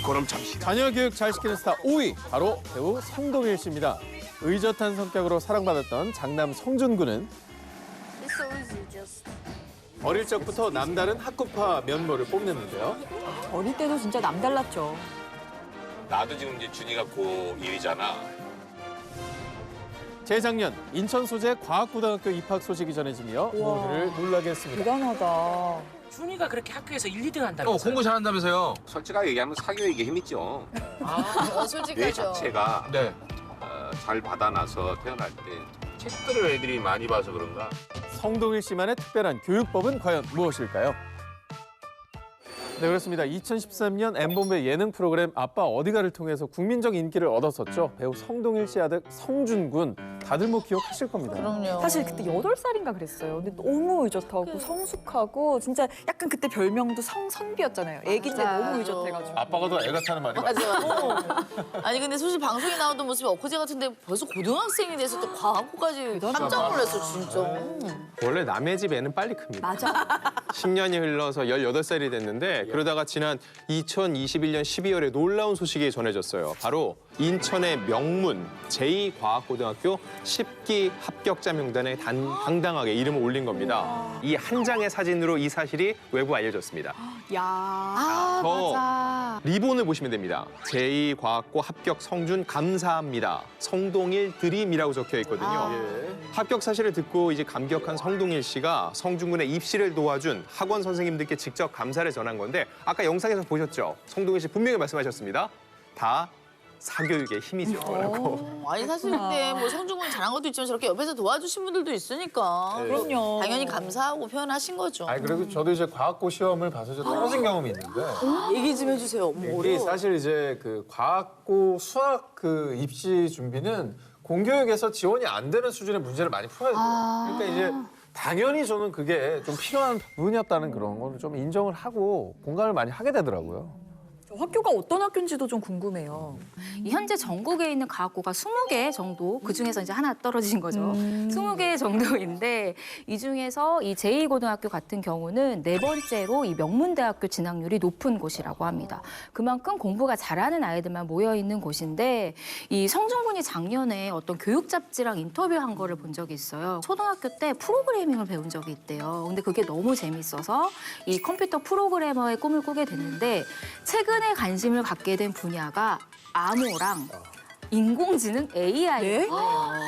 그럼 잠시. 자녀 교육 잘 시키는 스타 5위, 바로 배우 성동일 씨입니다. 의젓한 성격으로 사랑받았던 장남 성준 군은 어릴 적부터 남다른 학구파 면모를 뽐냈는데요. 어릴 때도 진짜 남달랐죠. 나도 지금 이제 준이가 고1이잖아. 재작년 인천 소재 과학고등학교 입학 소식이 전해지며 모두를 놀라게 했습니다. 대단하다. 준이가 그렇게 학교에서 1, 2등 한다면서요? 공부 잘한다면서요? 솔직하게 얘기하면 사교육에 힘 있죠. 뇌 솔직하죠. 자체가 네. 잘 받아놔서 태어날 때 책들을 애들이 많이 봐서 그런가. 성동일 씨만의 특별한 교육법은 과연 무엇일까요? 네, 그렇습니다. 2013년 M본부의 예능 프로그램 아빠 어디가를 통해서 국민적 인기를 얻었었죠. 배우 성동일 씨 아들 성준 군. 다들 뭐 기억하실 겁니다. 그럼요. 사실 그때 8살인가 그랬어요. 근데 너무 의젓하고 성숙하고 진짜 약간 그때 별명도 성선비였잖아요. 애기인데 맞아. 너무 의젓해가지고. 아빠가 더 애 같다는 말이 맞아, 맞아. 아니 근데 솔직히 방송에 나오던 모습이 엊그제 같은데 벌써 고등학생이 돼서 또 과학고까지 깜짝 놀랐어 진짜. 원래 남의 집 애는 빨리 큽니다. 맞아. 10년이 흘러서 18살이 됐는데 그러다가 지난 2021년 12월에 놀라운 소식이 전해졌어요. 바로 인천의 명문 제2과학고등학교 10기 합격자 명단에 당당하게 이름을 올린 겁니다. 이 한 장의 사진으로 이 사실이 외부 알려졌습니다. 야. 저 리본을 보시면 됩니다. 제2과학고 합격 성준 감사합니다. 성동일 드림이라고 적혀 있거든요. 합격 사실을 듣고 이제 감격한 성동일 씨가 성준 군의 입시를 도와준 학원 선생님들께 직접 감사를 전한 건데 아까 영상에서 보셨죠? 성동일 씨 분명히 말씀하셨습니다. 다 사교육의 힘이죠. 라고. 아니 사실 근데 뭐 성중군 잘한 것도 있지만 저렇게 옆에서 도와주신 분들도 있으니까 그럼요. 당연히 감사하고 표현하신 거죠. 아니 그래도 저도 이제 과학고 시험을 봐서 저 떨어진 경험이 있는데 얘기 좀 해주세요. 이게 사실 이제 그 과학고 수학 그 입시 준비는 공교육에서 지원이 안 되는 수준의 문제를 많이 풀어야 돼요. 그러니까 이제 당연히 저는 그게 좀 필요한 부분이었다는 그런 걸 좀 인정을 하고 공감을 많이 하게 되더라고요. 학교가 어떤 학교인지도 좀 궁금해요. 현재 전국에 있는 과학고가 20개 정도, 그중에서 이제 하나 떨어진 거죠. 20개 정도인데 이 중에서 이 제2고등학교 같은 경우는 4번째로 이 명문대학교 진학률이 높은 곳이라고 합니다. 그만큼 공부가 잘하는 아이들만 모여 있는 곳인데 이 성준 군이 작년에 어떤 교육 잡지랑 인터뷰한 거를 본 적이 있어요. 초등학교 때 프로그래밍을 배운 적이 있대요. 근데 그게 너무 재밌어서 이 컴퓨터 프로그래머의 꿈을 꾸게 됐는데 최근에 관심을 갖게 된 분야가 암호랑 인공지능 AI예요.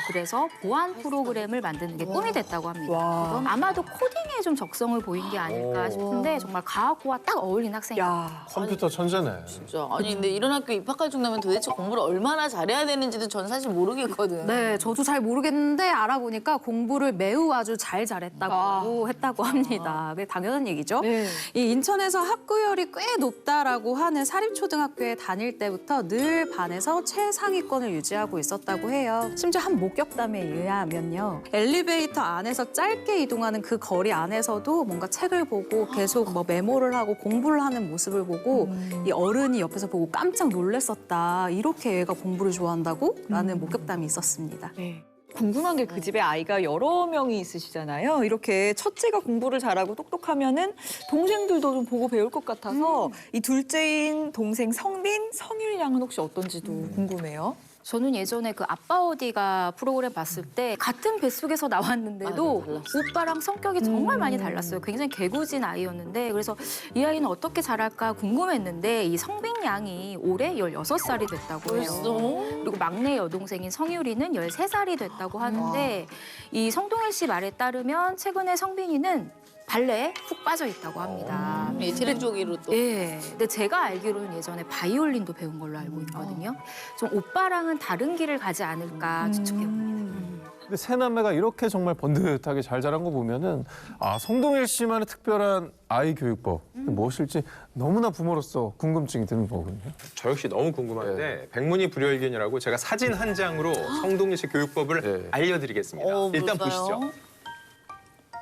그래서 보안 프로그램을 만드는 게 꿈이 됐다고 합니다. 그건 아마도 코딩에 좀 적성을 보인 게 아닐까 싶은데 정말 과학고와 딱 어울리는 학생이에요. 야. 컴퓨터 천재네. 진짜. 아니 근데 이런 학교 입학할 정도면 도대체 공부를 얼마나 잘해야 되는지도 전 사실 모르겠거든. 네, 저도 잘 모르겠는데 알아보니까 공부를 매우 아주 했다고 합니다. 그게 당연한 얘기죠. 네. 이 인천에서 학구열이 꽤 높다라고 하는 사립초등학교에 다닐 때부터 늘 반에서 최상위권을 유지하고 있었다고 해요. 심지어 한 목격담에 의하면요. 엘리베이터 안에서 짧게 이동하는 그 거리 안에서도 뭔가 책을 보고 계속 뭐 메모를 하고 공부를 하는 모습을 보고 이 어른이 옆에서 보고 깜짝 놀랐었다. 이렇게 얘가 공부를 좋아한다고? 라는 목격담이 있었습니다. 네. 궁금한 게 그 집에 아이가 여러 명이 있으시잖아요. 이렇게 첫째가 공부를 잘하고 똑똑하면은 동생들도 좀 보고 배울 것 같아서 이 둘째인 동생 성빈, 성일 양은 혹시 어떤지도 궁금해요. 저는 예전에 그 아빠 어디가 프로그램 봤을 때 같은 뱃속에서 나왔는데도 오빠랑 성격이 정말 많이 달랐어요. 굉장히 개구진 아이였는데 그래서 이 아이는 어떻게 자랄까 궁금했는데 이 성빈 양이 올해 16살이 됐다고 해요. 벌써? 그리고 막내 여동생인 성유리는 13살이 됐다고 하는데 이 성동일 씨 말에 따르면 최근에 성빈이는 발레에 푹 빠져 있다고 합니다. 예체능적으로 또. 예. 근데 제가 알기로는 예전에 바이올린도 배운 걸로 알고 있거든요. 좀 오빠랑은 다른 길을 가지 않을까 추측해봅니다. 근데 세 남매가 이렇게 정말 번듯하게 잘 자란 거 보면은 아 성동일 씨만의 특별한 아이 교육법 무엇일지 너무나 부모로서 궁금증이 드는 거거든요. 저 역시 너무 궁금한데 백문이 불여일견이라고 제가 사진 한 장으로 성동일 씨 교육법을 알려드리겠습니다. 일단 뭘까요? 보시죠.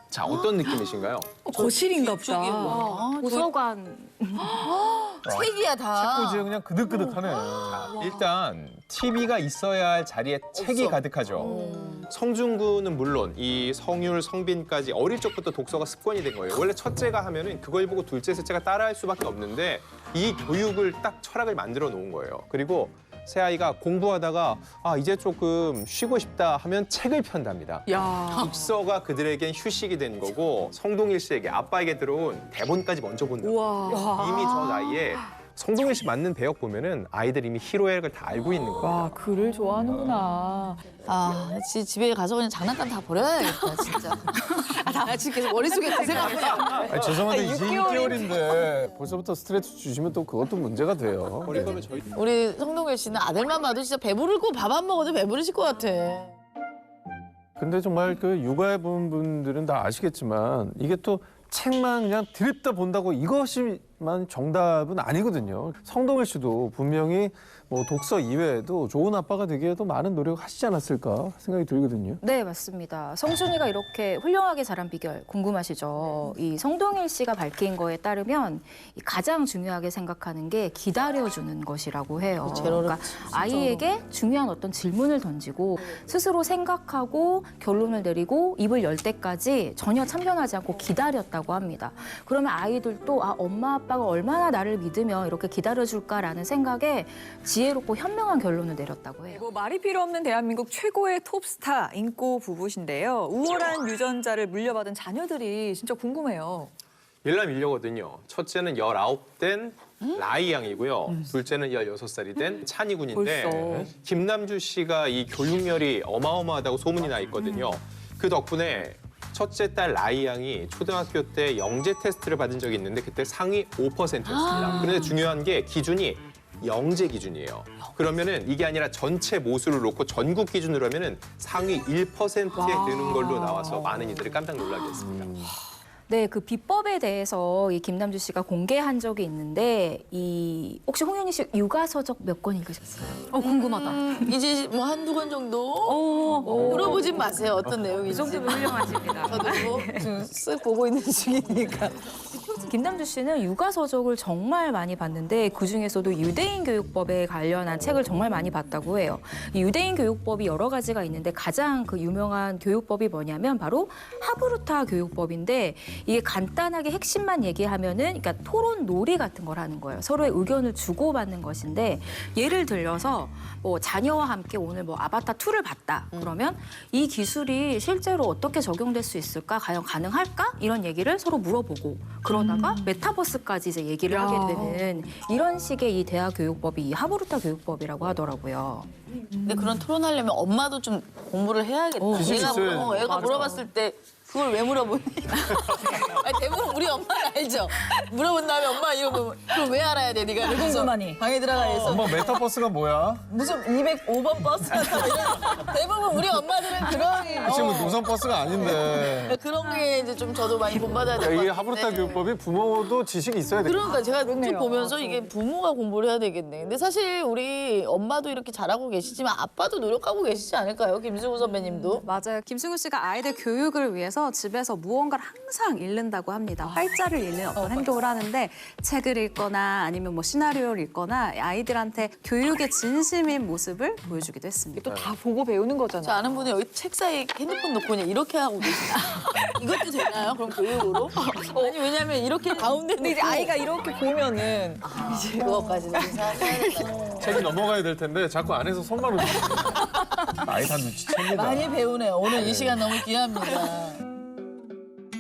자, 어떤 느낌이신가요? 거실인가 보다. 아, 도서관. 책이야 다. 책꽂이에 그냥 그득그득하네. 일단 TV가 있어야 할 자리에 책이 가득하죠. 성중군은 물론 이 성율, 성빈까지 어릴 적부터 독서가 습관이 된 거예요. 원래 첫째가 하면은 그걸 보고 둘째, 셋째가 따라할 수밖에 없는데 이 교육을 딱 철학을 만들어 놓은 거예요. 그리고 새 아이가 공부하다가 이제 조금 쉬고 싶다 하면 책을 편답니다. 야. 독서가 그들에겐 휴식이 된 거고 성동일 씨에게 아빠에게 들어온 대본까지 먼저 본다. 우와. 이미 저 나이에 성동일 씨 맞는 배역 보면은 아이들 이미 희로애를 걸 다 알고 있는 거예요. 와, 글을 좋아하는구나. 집에 가서 그냥 장난감 다 버려야겠다 진짜. 나 지금 계속 머릿속에 그 생각나. 아니, 죄송한데 이제 6개월인데. 6개월인데 벌써부터 스트레스 주시면 또 그것도 문제가 돼요. 어릴 거면 저희 우리 성동일 씨는 아들만 봐도 진짜 배부를 거 밥 안 먹어도 배부르실 것 같아. 근데 정말 그 육아해본 분들은 다 아시겠지만 이게 또 책만 그냥 드립다 본다고 이것이만 정답은 아니거든요. 성동일 씨도 분명히 뭐 독서 이외에도 좋은 아빠가 되기 위해도 많은 노력을 하시지 않았을까 생각이 들거든요. 네, 맞습니다. 성준이가 이렇게 훌륭하게 자란 비결 궁금하시죠? 이 성동일 씨가 밝힌 거에 따르면 이 가장 중요하게 생각하는 게 기다려주는 것이라고 해요. 그러니까 아이에게 중요한 어떤 질문을 던지고 스스로 생각하고 결론을 내리고 입을 열 때까지 전혀 참견하지 않고 기다렸다고 합니다. 그러면 아이들도 엄마 아빠가 얼마나 나를 믿으며 이렇게 기다려줄까라는 생각에 지혜롭고 현명한 결론을 내렸다고 해요. 뭐 말이 필요 없는 대한민국 최고의 톱스타 인꼬 부부신데요. 우월한 유전자를 물려받은 자녀들이 진짜 궁금해요. 일남일녀거든요. 첫째는 19된 라이 양이고요. 둘째는 16살이 된 찬이 군인데 벌써. 김남주 씨가 이 교육열이 어마어마하다고 소문이 나 있거든요. 그 덕분에 첫째 딸 라이 양이 초등학교 때 영재 테스트를 받은 적이 있는데 그때 상위 5%였습니다. 그런데 중요한 게 기준이 영재 기준이에요. 그러면은 이게 아니라 전체 모수를 놓고 전국 기준으로 하면은 상위 1%에 드는 걸로 나와서 많은 이들이 깜짝 놀라게 했습니다. 네, 그 비법에 대해서 이 김남주 씨가 공개한 적이 있는데 이 혹시 홍현희 씨 육아 서적 몇 권 읽으셨어요? 궁금하다. 이제 뭐 한두 권 정도? 물어보진 마세요. 어떤 내용인지. 이 정도면 훌륭하십니다. 저도 지금 쓱 보고 있는 중이니까. 김남주 씨는 육아 서적을 정말 많이 봤는데 그중에서도 유대인 교육법에 관련한 책을 정말 많이 봤다고 해요. 이 유대인 교육법이 여러 가지가 있는데 가장 그 유명한 교육법이 뭐냐면 바로 하브루타 교육법인데 이게 간단하게 핵심만 얘기하면은 그러니까 토론 놀이 같은 걸 하는 거예요. 서로의 의견을 주고받는 것인데 예를 들려서 뭐 자녀와 함께 오늘 뭐 아바타 2를 봤다. 그러면 이 기술이 실제로 어떻게 적용될 수 있을까? 과연 가능할까? 이런 얘기를 서로 물어보고 그러다가 메타버스까지 이제 얘기를 하게 되는 이런 식의 이 대학 교육법이 이 하브루타 교육법이라고 하더라고요. 근데 그런 토론하려면 엄마도 좀 공부를 해야겠다. 지식이 얘가, 있어야지. 애가 물어봤을 때 그걸 왜 물어보니? 아니, 대부분 우리 엄마는 알죠. 물어본 다음에 엄마 이거 뭐, 그럼 왜 알아야 돼? 네가 궁금하니? 방에 들어가 있어. 엄마 메타버스가 뭐야? 무슨 205번 버스 같은 이런 대부분 우리 엄마들은 그런 지금 노선 버스가 아닌데. 그런 게 이제 좀 저도 많이 본받아야 될 것 같은데. 이게 하브루타 교육법이 부모도 지식이 있어야 돼. 그러니까 제가 좀 보면서 이게 부모가 공부를 해야 되겠네. 근데 사실 우리 엄마도 이렇게 잘하고 계시지만 아빠도 노력하고 계시지 않을까요? 김승우 선배님도. 맞아요. 김승우 씨가 아이들 교육을 위해서 집에서 무언가를 항상 읽는다고 합니다. 활자를 읽는 어떤 행동을 하는데 책을 읽거나 아니면 뭐 시나리오를 읽거나 아이들한테 교육의 진심인 모습을 보여주기도 했습니다. 또 다 보고 배우는 저 거잖아요. 아는 분이 여기 책 사이에 핸드폰 놓고 그냥 이렇게 하고 계시다. 이것도 되나요? 그럼 교육으로? 아니 왜냐면 이렇게 가운데 근데 이제 아이가 이렇게 보면은 이제 그거까지는 생각해야 책이 넘어가야 될 텐데 자꾸 안에서 손만 움직이네. 아이 다 눈치챕니다. 많이 배우네요. 오늘 이 시간 너무 귀합니다.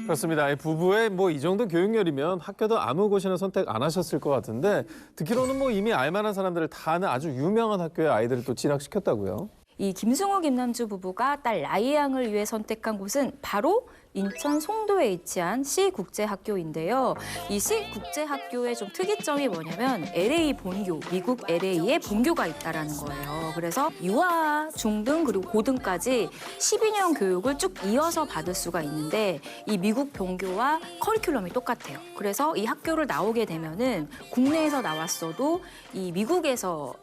그렇습니다. 이 부부의 뭐 이 정도 교육열이면 학교도 아무 곳이나 선택 안 하셨을 것 같은데 듣기로는 뭐 이미 알만한 사람들을 다 아는 아주 유명한 학교에 아이들을 또 진학시켰다고요. 이 김승우 김남주 부부가 딸 라이 양을 위해 선택한 곳은 바로 인천 송도에 위치한 C국제학교인데요. 이 C국제학교의 좀 특이점이 뭐냐면 LA 본교, 미국 LA에 본교가 있다라는 거예요. 그래서 유아, 중등 그리고 고등까지 12년 교육을 쭉 이어서 받을 수가 있는데 이 미국 본교와 커리큘럼이 똑같아요. 그래서 이 학교를 나오게 되면은 국내에서 나왔어도 이 미국에서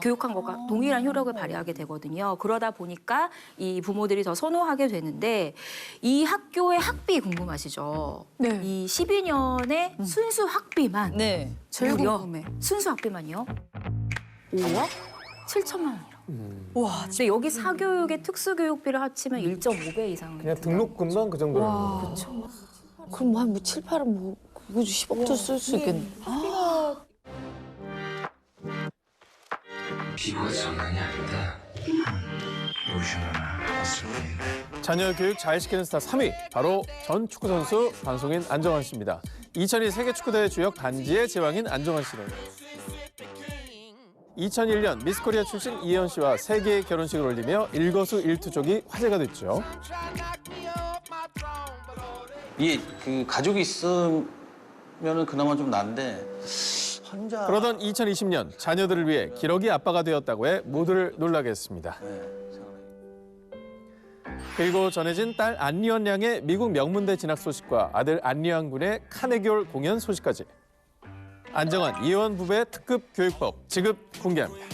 교육한 것과 동일한 효력을 발휘하게 되거든요. 그러다 보니까 이 부모들이 더 선호하게 되는데 이 학교의 학비 궁금하시죠? 네. 이 12년의 순수 학비만 네. 제일 무려 궁금해. 순수 학비만요. 5억 7천만 원이요. 와, 근데 여기 사교육의 특수교육비를 합치면 1.5배 이상. 그냥 등록금만 그 정도라는 거예요. 그럼 한뭐 7, 8은 뭐 그거 10억도 쓸 수 있겠네. 피부가 장난이 아니다. 로션 하나 왔을 텐데. 자녀 교육 잘 시키는 스타 3위 바로 전 축구 선수 방송인 안정환 씨입니다. 2002 세계 축구대회 주역 반지의 제왕인 안정환 씨는 2001년 미스코리아 출신 이혜원 씨와 세계의 결혼식을 올리며 일거수일투족이 화제가 됐죠. 이게 그 가족이 있으면은 그나마 좀 나은데 혼자. 그러던 2020년 자녀들을 위해 기러기 아빠가 되었다고 해 모두를 놀라게 했습니다. 그리고 전해진 딸 안리원 양의 미국 명문대 진학 소식과 아들 안리원 군의 카네기홀 공연 소식까지. 안정환, 이혜원 부부의 특급 교육법 지급 공개합니다.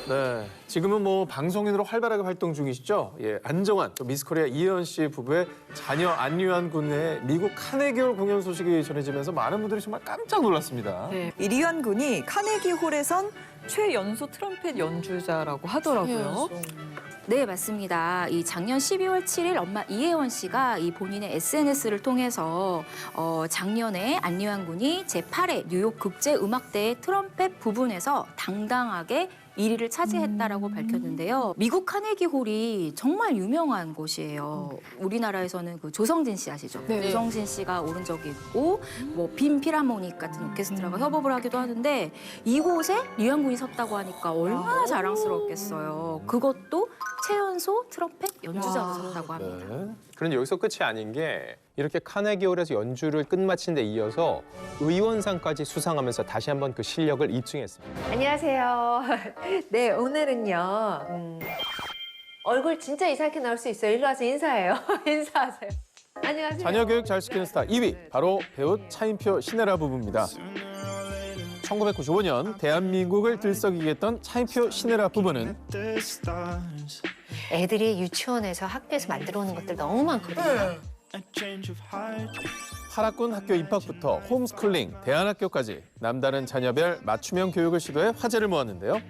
네, 지금은 뭐 방송인으로 활발하게 활동 중이시죠? 예, 안정환, 또 미스코리아 이혜원 씨 부부의 자녀 안리원 군의 미국 카네기홀 공연 소식이 전해지면서 많은 분들이 정말 깜짝 놀랐습니다. 네. 이 리안 군이 카네기 홀에선 최연소 트럼펫 연주자라고 하더라고요. 네, 맞습니다. 이 작년 12월 7일 엄마 이혜원 씨가 이 본인의 SNS를 통해서 작년에 안리환 군이 제8회 뉴욕 국제음악대회 트럼펫 부분에서 당당하게 1위를 차지했다라고 밝혔는데요. 미국 카네기 홀이 정말 유명한 곳이에요. 우리나라에서는 그 조성진 씨 아시죠? 네. 조성진 씨가 오른 적이 있고 뭐 빈 필하모닉 같은 오케스트라가 협업을 하기도 하는데 이곳에 리안 군이 섰다고 하니까 얼마나 자랑스럽겠어요. 그것도 최연소 트럼펫 연주자가 섰다고 합니다. 네. 그런데 여기서 끝이 아닌 게 이렇게 카네기홀에서 연주를 끝마친 데 이어서 의원상까지 수상하면서 다시 한번 그 실력을 입증했습니다. 안녕하세요. 네, 오늘은요. 얼굴 진짜 이상하게 나올 수 있어요. 일로 와서 인사해요. 인사하세요. 안녕하세요. 자녀 교육 잘 시키는 스타 2위 바로 배우 차인표 신혜라 부부입니다. 1995년 대한민국을 들썩이게 했던 차인표 신혜라 부부는 애들이 유치원에서 학교에서 만들어 오는 것들 너무 많거든요. 8학군 학교 입학부터 홈스쿨링, 대안학교까지 남다른 자녀별 맞춤형 교육을 시도해 화제를 모았는데요.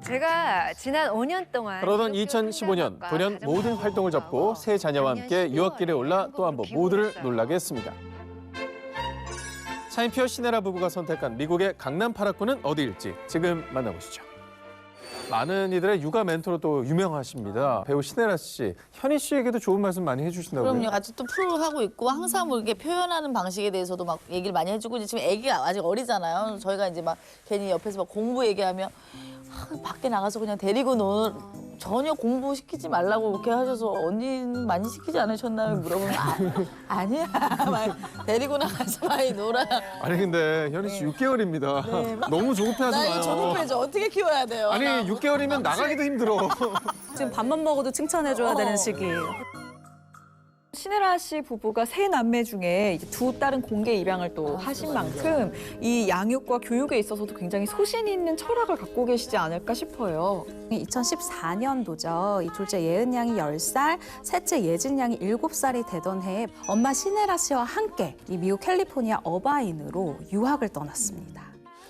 제가 지난 5년 동안 그러던 2015년 돌연 모든 활동을 접고 새 자녀와 함께 유학길에 올라 또 한 번 모두를 놀라게 했습니다. 차인표 신혜라 부부가 선택한 미국의 강남 8학군은 어디일지 지금 만나보시죠. 많은 이들의 육아 멘토로 또 유명하십니다. 배우 신혜라 씨, 현희 씨에게도 좋은 말씀 많이 해주신다고요? 그럼요. 같이 또 프로 하고 있고 항상 뭐 이렇게 표현하는 방식에 대해서도 막 얘기를 많이 해주고 지금 애기가 아직 어리잖아요. 저희가 이제 막 괜히 옆에서 막 공부 얘기하면 밖에 나가서 그냥 데리고 전혀 공부시키지 말라고 그렇게 하셔서 언니는 많이 시키지 않으셨나요? 물어보면 아니야. 막 데리고 나가서 많이 놀아요. 아니 근데 현희 씨 6개월입니다. 너무 조급해하지 나 마요. 이거 조급해져. 어떻게 키워야 돼요? 아니 6개월이면 나가기도 힘들어. 지금 밥만 먹어도 칭찬해줘야 되는 시기예요. 신혜라 씨 부부가 세 남매 중에 이제 두 딸은 공개 입양을 또 하신 만큼 이 양육과 교육에 있어서도 굉장히 소신 있는 철학을 갖고 계시지 않을까 싶어요. 2014년도죠. 이 둘째 예은 양이 10살, 셋째 예진 양이 7살이 되던 해에 엄마 신혜라 씨와 함께 이 미국 캘리포니아 어바인으로 유학을 떠났습니다.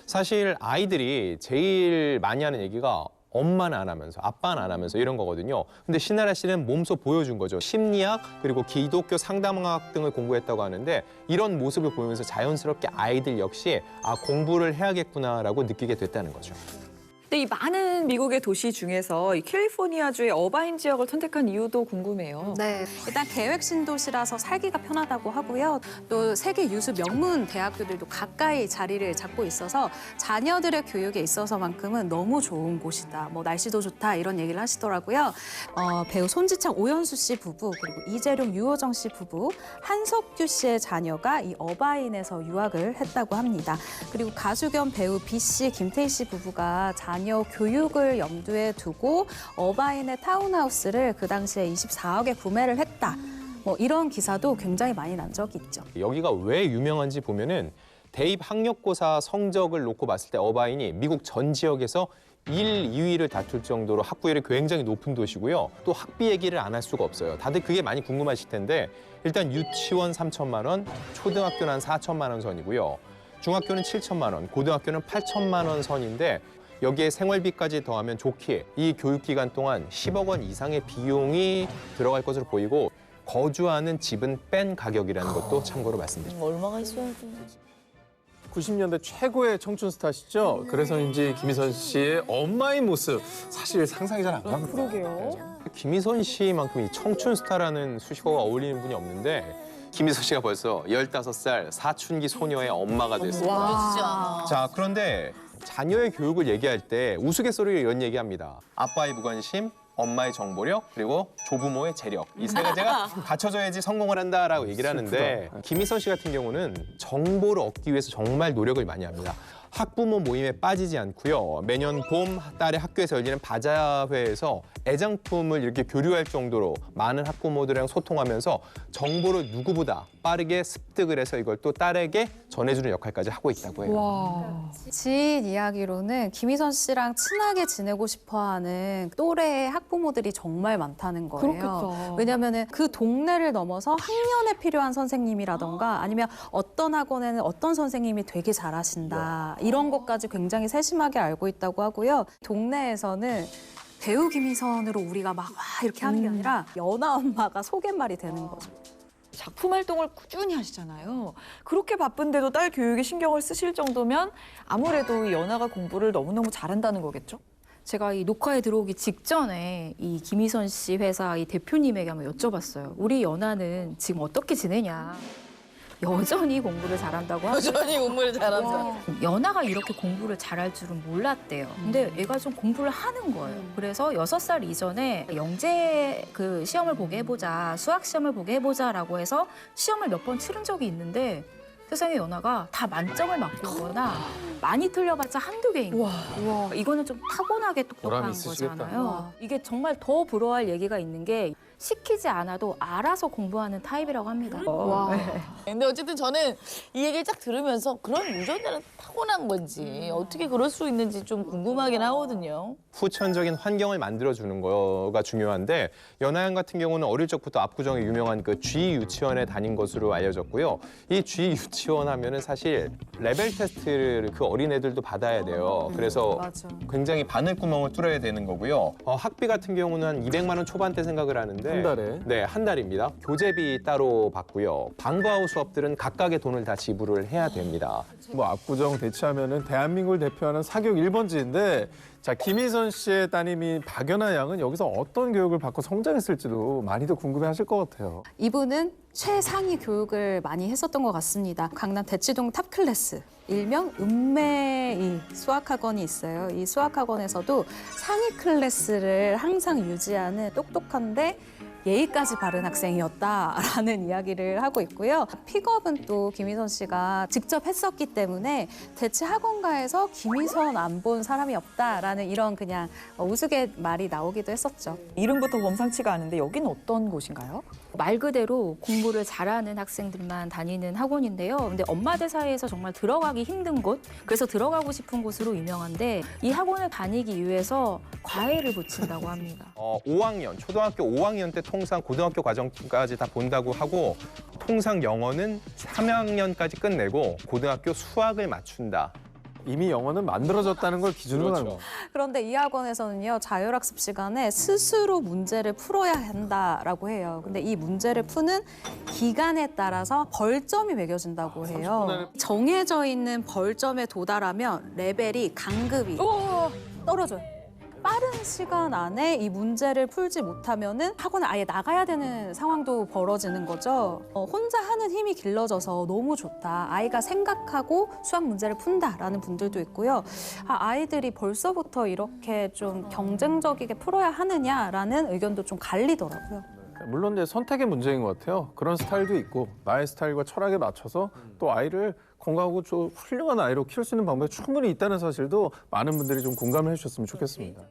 사실 아이들이 제일 많이 하는 얘기가 엄마는 안 하면서 아빠는 안 하면서 이런 거거든요. 근데 신혜라 씨는 몸소 보여준 거죠. 심리학 그리고 기독교 상담학 등을 공부했다고 하는데 이런 모습을 보면서 자연스럽게 아이들 역시 공부를 해야겠구나라고 느끼게 됐다는 거죠. 근데 이 많은 미국의 도시 중에서 이 캘리포니아주의 어바인 지역을 선택한 이유도 궁금해요. 네, 일단 계획 신도시라서 살기가 편하다고 하고요. 또 세계 유수 명문 대학교들도 가까이 자리를 잡고 있어서 자녀들의 교육에 있어서만큼은 너무 좋은 곳이다. 뭐 날씨도 좋다 이런 얘기를 하시더라고요. 배우 손지창, 오연수 씨 부부 그리고 이재룡, 유호정 씨 부부, 한석규 씨의 자녀가 이 어바인에서 유학을 했다고 합니다. 그리고 가수 겸 배우 B 씨, 김태희 씨 부부가 자녀 교육을 염두에 두고 어바인의 타운하우스를 그 당시에 24억에 구매를 했다. 뭐 이런 기사도 굉장히 많이 난 적이 있죠. 여기가 왜 유명한지 보면은 대입 학력고사 성적을 놓고 봤을 때 어바인이 미국 전 지역에서 1, 2위를 다툴 정도로 학부율이 굉장히 높은 도시고요. 또 학비 얘기를 안 할 수가 없어요. 다들 그게 많이 궁금하실 텐데 일단 유치원 3천만 원, 초등학교는 한 4천만 원 선이고요. 중학교는 7천만 원, 고등학교는 8천만 원 선인데 여기에 생활비까지 더하면 좋기에 이 교육기간 동안 10억 원 이상의 비용이 들어갈 것으로 보이고 거주하는 집은 뺀 가격이라는 것도 참고로 말씀드립니다. 얼마가 있어야 돼? 90년대 최고의 청춘 스타시죠. 그래서인지 김희선 씨의 엄마의 모습 사실 상상이 잘 안 갑니다. 그러게요. 김희선 씨만큼 이 청춘 스타라는 수식어가 어울리는 분이 없는데 김희선 씨가 벌써 15살 사춘기 소녀의 엄마가 됐습니다. 보여주지 않아. 자, 그런데 자녀의 교육을 얘기할 때 우스갯소리로 이런 얘기합니다. 아빠의 무관심, 엄마의 정보력, 그리고 조부모의 재력. 이 세 가지가 갖춰져야지 성공을 한다라고 얘기를 하는데 김희선 씨 같은 경우는 정보를 얻기 위해서 정말 노력을 많이 합니다. 학부모 모임에 빠지지 않고요. 매년 봄, 딸의 학교에서 열리는 바자회에서 애장품을 이렇게 교류할 정도로 많은 학부모들이랑 소통하면서 정보를 누구보다 빠르게 습득을 해서 이걸 또 딸에게 전해주는 역할까지 하고 있다고 해요. 와. 지인 이야기로는 김희선 씨랑 친하게 지내고 싶어하는 또래의 학부모들이 정말 많다는 거예요. 그렇겠다. 왜냐하면 그 동네를 넘어서 학년에 필요한 선생님이라던가 아니면 어떤 학원에는 어떤 선생님이 되게 잘하신다. 이런 것까지 굉장히 세심하게 알고 있다고 하고요. 동네에서는 배우 김희선으로 우리가 막 와 이렇게 하는 게 아니라 연하 엄마가 소개말이 되는 거죠. 작품 활동을 꾸준히 하시잖아요. 그렇게 바쁜데도 딸 교육에 신경을 쓰실 정도면 아무래도 이 연하가 공부를 너무너무 잘한다는 거겠죠? 제가 이 녹화에 들어오기 직전에 이 김희선 씨 회사 이 대표님에게 한번 여쭤봤어요. 우리 연하는 지금 어떻게 지내냐. 여전히 공부를 잘한다고 하고 여전히 공부를 잘한다. 연하가 이렇게 공부를 잘할 줄은 몰랐대요. 근데 애가 좀 공부를 하는 거예요. 그래서 6살 이전에 영재 그 시험을 보게 해보자, 수학 시험을 보게 해보자라고 해서 시험을 몇 번 치른 적이 있는데 세상에 연하가 다 만점을 맞고 오거나 많이 틀려봤자 한두 개인 거예요. 이거는 좀 타고나게 똑똑한 보람이 있으시겠다. 거잖아요. 이게 정말 더 부러워할 얘기가 있는 게 시키지 않아도 알아서 공부하는 타입이라고 합니다. 근데 어쨌든 저는 이 얘기를 딱 들으면서 그런 유전자는 타고난 건지 어떻게 그럴 수 있는지 좀 궁금하긴 하거든요. 후천적인 환경을 만들어주는 거가 중요한데 연하양 같은 경우는 어릴 적부터 압구정에 유명한 그 G 유치원에 다닌 것으로 알려졌고요. 이 G 유치원 하면은 사실 레벨 테스트를 그 어린애들도 받아야 돼요. 그래서 굉장히 바늘구멍을 뚫어야 되는 거고요. 학비 같은 경우는 한 200만 원 초반대 생각을 하는데 한 달에? 네, 한 달입니다. 교재비 따로 받고요. 방과 후 수업들은 각각의 돈을 다 지불을 해야 됩니다. 뭐 압구정 대치하면은 대한민국을 대표하는 사교육 1번지인데 자 김희선 씨의 따님인 박연아 양은 여기서 어떤 교육을 받고 성장했을지도 많이들 궁금해하실 것 같아요. 이분은 최상위 교육을 많이 했었던 것 같습니다. 강남 대치동 탑클래스, 일명 읍매이 수학학원이 있어요. 이 수학학원에서도 상위 클래스를 항상 유지하는 똑똑한데 예의까지 바른 학생이었다라는 이야기를 하고 있고요. 픽업은 또 김희선 씨가 직접 했었기 때문에 대체 학원가에서 김희선 안 본 사람이 없다라는 이런 그냥 우스갯말이 나오기도 했었죠. 이름부터 범상치가 않은데 여기는 어떤 곳인가요? 말 그대로 공부를 잘하는 학생들만 다니는 학원인데요. 근데 엄마들 사이에서 정말 들어가기 힘든 곳, 그래서 들어가고 싶은 곳으로 유명한데 이 학원을 다니기 위해서 과외를 붙인다고 합니다. 5학년, 초등학교 5학년 때 통상 고등학교 과정까지 다 본다고 하고 통상 영어는 3학년까지 끝내고 고등학교 수학을 맞춘다. 이미 영어는 만들어졌다는 걸 기준으로 하는 거예요. 그런데 이 학원에서는요, 자율학습 시간에 스스로 문제를 풀어야 한다라고 해요. 근데 이 문제를 푸는 기간에 따라서 벌점이 매겨진다고 해요. 정해져 있는 벌점에 도달하면 레벨이 강급이 떨어져요. 빠른 시간 안에 이 문제를 풀지 못하면은 학원을 아예 나가야 되는 상황도 벌어지는 거죠. 혼자 하는 힘이 길러져서 너무 좋다. 아이가 생각하고 수학 문제를 푼다라는 분들도 있고요. 아이들이 벌써부터 이렇게 좀 경쟁적이게 풀어야 하느냐라는 의견도 좀 갈리더라고요. 물론 이제 선택의 문제인 것 같아요. 그런 스타일도 있고 나의 스타일과 철학에 맞춰서 또 아이를 건강하고 좀 훌륭한 아이로 키울 수 있는 방법이 충분히 있다는 사실도 많은 분들이 좀 공감을 해주셨으면 좋겠습니다.